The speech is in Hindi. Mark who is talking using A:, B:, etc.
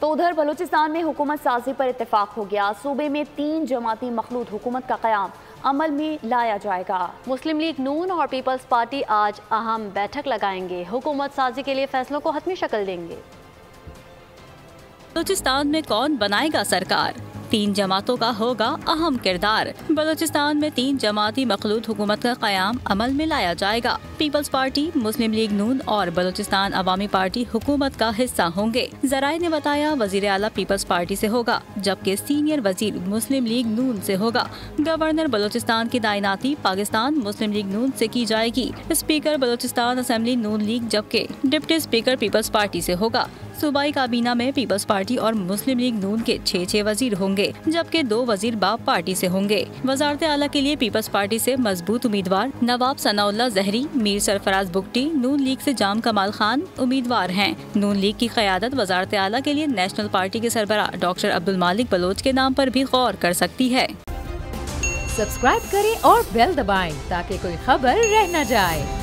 A: तो उधर बलूचिस्तान में हुकूमत साजी पर इत्तेफाक हो गया। सूबे में 3 जमाती मखलूत हुकूमत का क़याम अमल में लाया जाएगा।
B: मुस्लिम लीग नून और पीपल्स पार्टी आज अहम बैठक लगाएंगे। हुकूमत साजी के लिए फैसलों को हतमी शक्ल देंगे।
C: बलूचिस्तान में कौन बनाएगा सरकार? 3 जमातों का होगा अहम किरदार। बलूचिस्तान में 3 जमाती मखलूत हुकूमत का क़याम अमल में लाया जाएगा। पीपल्स पार्टी, मुस्लिम लीग नून और बलूचिस्तान अवामी पार्टी हुकूमत का हिस्सा होंगे। जराए ने बताया वजीर आला पीपल्स पार्टी से होगा, जबकि सीनियर वजीर मुस्लिम लीग नून से होगा। गवर्नर बलूचिस्तान की तैनाती पाकिस्तान मुस्लिम लीग नून से की जाएगी। स्पीकर बलूचिस्तान असेंबली नून लीग, जबकि डिप्टी स्पीकर पीपल्स पार्टी से होगा। सूबाई काबीना में पीपल्स पार्टी और मुस्लिम लीग नून के 6 वजीर होंगे, जबकि 2 वजीर बाप पार्टी से होंगे। वजारत आला के लिए पीपल्स पार्टी से मजबूत उम्मीदवार नवाब सनाउल्लाह जहरी, मीर सरफराज बुगटी, नून लीग से जाम कमाल खान उम्मीदवार हैं। नून लीग की क़यादत वजारत आला के लिए नेशनल पार्टी के सरबराह डॉक्टर अब्दुल मालिक बलोच के नाम पर भी गौर कर सकती है।
D: सब्सक्राइब करें और बेल दबाएं ताकि कोई खबर रह न जाए।